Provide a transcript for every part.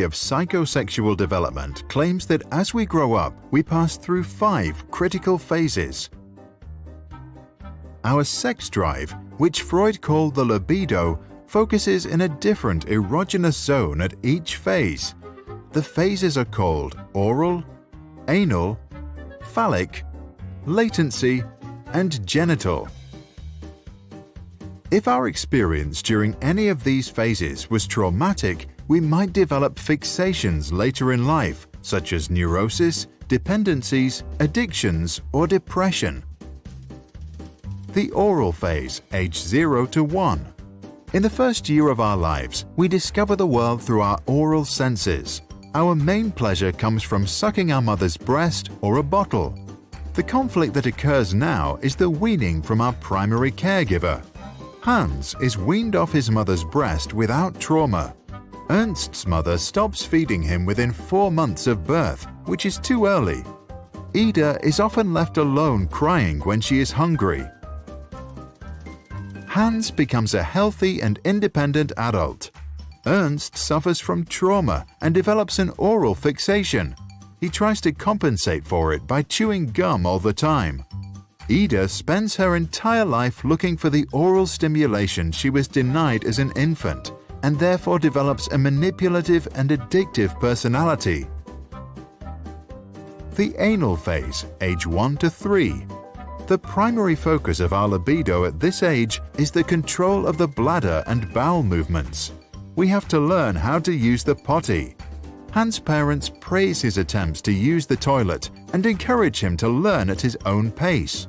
of psychosexual development claims that as we grow up, we pass through 5 critical phases. Our sex drive, which Freud called the libido, focuses in a different erogenous zone at each phase. The phases are called oral, anal, phallic, latency, and genital. If our experience during any of these phases was traumatic, we might develop fixations later in life, such as neurosis, dependencies, addictions, or depression. The oral phase, age 0 to 1. In the first year of our lives, we discover the world through our oral senses. Our main pleasure comes from sucking our mother's breast or a bottle. The conflict that occurs now is the weaning from our primary caregiver. Hans is weaned off his mother's breast without trauma. Ernst's mother stops feeding him within 4 months of birth, which is too early. Ida is often left alone crying when she is hungry. Hans becomes a healthy and independent adult. Ernst suffers from trauma and develops an oral fixation. He tries to compensate for it by chewing gum all the time. Ida spends her entire life looking for the oral stimulation she was denied as an infant, and therefore develops a manipulative and addictive personality. The anal phase, age 1 to 3. The primary focus of our libido at this age is the control of the bladder and bowel movements. We have to learn how to use the potty. Hans' parents praise his attempts to use the toilet and encourage him to learn at his own pace.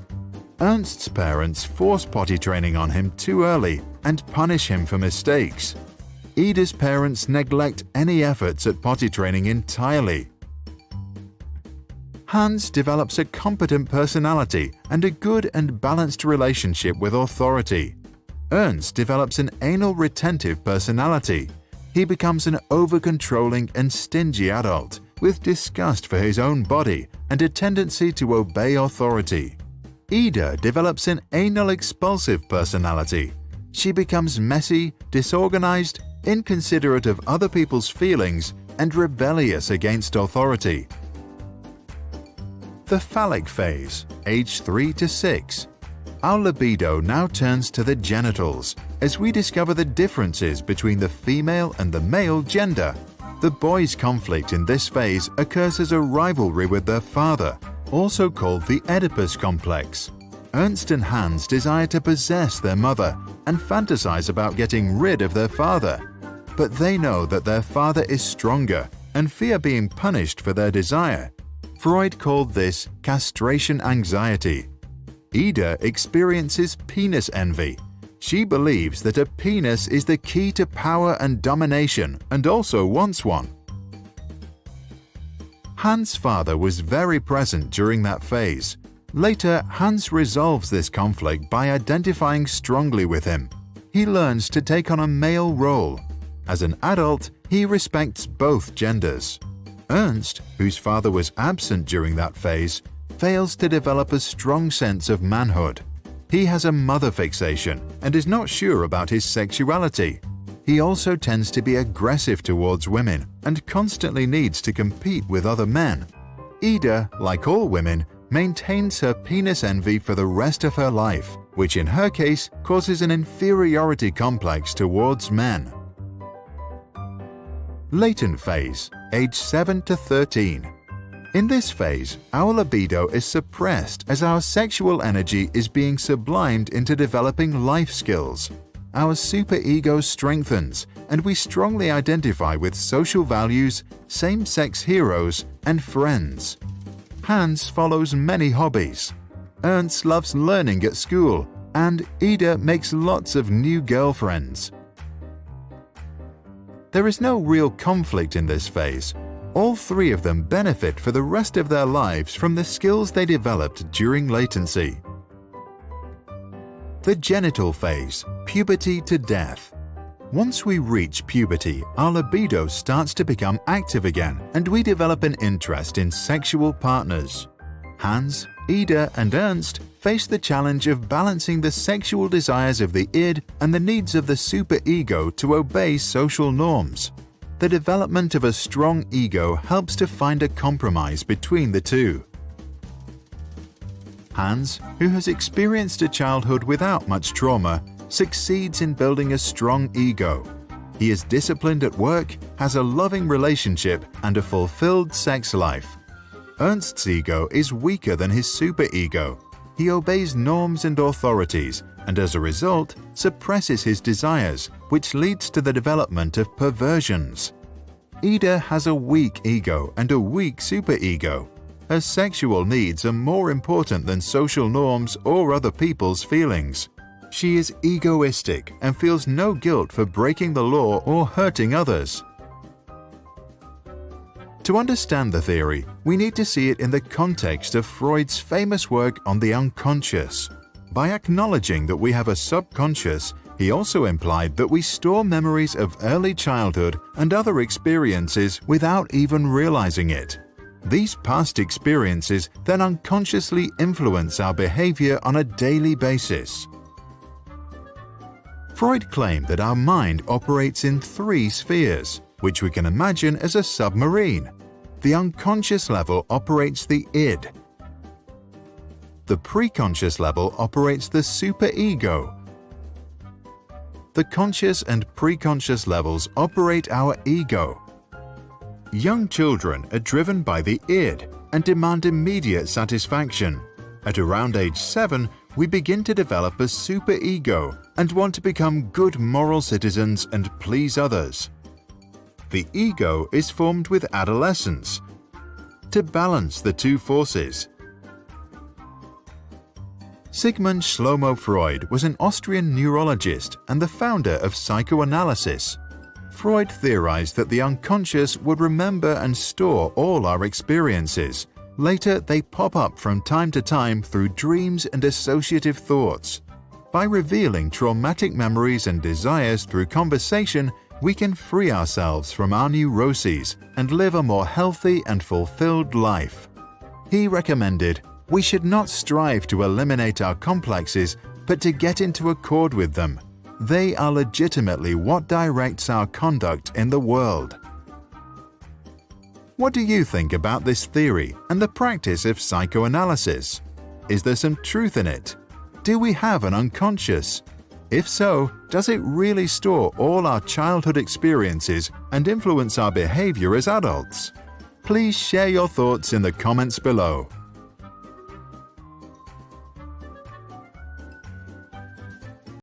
Ernst's parents force potty training on him too early and punish him for mistakes. Ida's parents neglect any efforts at potty training entirely. Hans develops a competent personality and a good and balanced relationship with authority. Ernst develops an anal retentive personality. He becomes an over-controlling and stingy adult with disgust for his own body and a tendency to obey authority. Ida develops an anal expulsive personality. She becomes messy, disorganized, inconsiderate of other people's feelings, and rebellious against authority. The phallic phase, age 3 to 6. Our libido now turns to the genitals as we discover the differences between the female and the male gender. The boys' conflict in this phase occurs as a rivalry with their father, also called the Oedipus complex. Ernst and Hans desire to possess their mother and fantasize about getting rid of their father. But they know that their father is stronger and fear being punished for their desire. Freud called this castration anxiety. Ida experiences penis envy. She believes that a penis is the key to power and domination and also wants one. Hans' father was very present during that phase. Later, Hans resolves this conflict by identifying strongly with him. He learns to take on a male role. As an adult, he respects both genders. Ernst, whose father was absent during that phase, fails to develop a strong sense of manhood. He has a mother fixation and is not sure about his sexuality. He also tends to be aggressive towards women and constantly needs to compete with other men. Ida, like all women, maintains her penis envy for the rest of her life, which in her case causes an inferiority complex towards men. Latent phase, age 7 to 13. In this phase, our libido is suppressed as our sexual energy is being sublimed into developing life skills. Our superego strengthens, and we strongly identify with social values, same-sex heroes, and friends. Hans follows many hobbies. Ernst loves learning at school, and Ida makes lots of new girlfriends. There is no real conflict in this phase. All three of them benefit for the rest of their lives from the skills they developed during latency. The genital phase, puberty to death. Once we reach puberty, our libido starts to become active again and we develop an interest in sexual partners. Hans, Ida, and Ernst face the challenge of balancing the sexual desires of the id and the needs of the superego to obey social norms. the development of a strong ego helps to find a compromise between the two. Hans, who has experienced a childhood without much trauma, succeeds in building a strong ego. He is disciplined at work, has a loving relationship, and a fulfilled sex life. Ernst's ego is weaker than his superego. He obeys norms and authorities, and as a result, suppresses his desires, which leads to the development of perversions. Ida has a weak ego and a weak superego. Her sexual needs are more important than social norms or other people's feelings. She is egoistic and feels no guilt for breaking the law or hurting others. To understand the theory, we need to see it in the context of Freud's famous work on the unconscious. By acknowledging that we have a subconscious, he also implied that we store memories of early childhood and other experiences without even realizing it. These past experiences then unconsciously influence our behavior on a daily basis. Freud claimed that our mind operates in 3 spheres, which we can imagine as a submarine. The unconscious level operates the id. The preconscious level operates the superego. The conscious and preconscious levels operate our ego. Young children are driven by the id and demand immediate satisfaction. At around age 7, we begin to develop a superego and want to become good moral citizens and please others. The ego is formed with adolescence to balance the two forces. Sigmund Freud was an Austrian neurologist and the founder of psychoanalysis. Freud theorized that the unconscious would remember and store all our experiences. Later, they pop up from time to time through dreams and associative thoughts. By revealing traumatic memories and desires through conversation, we can free ourselves from our neuroses and live a more healthy and fulfilled life. He recommended, we should not strive to eliminate our complexes, but to get into accord with them. They are legitimately what directs our conduct in the world. What do you think about this theory and the practice of psychoanalysis? Is there some truth in it? Do we have an unconscious? If so, does it really store all our childhood experiences and influence our behavior as adults? Please share your thoughts in the comments below.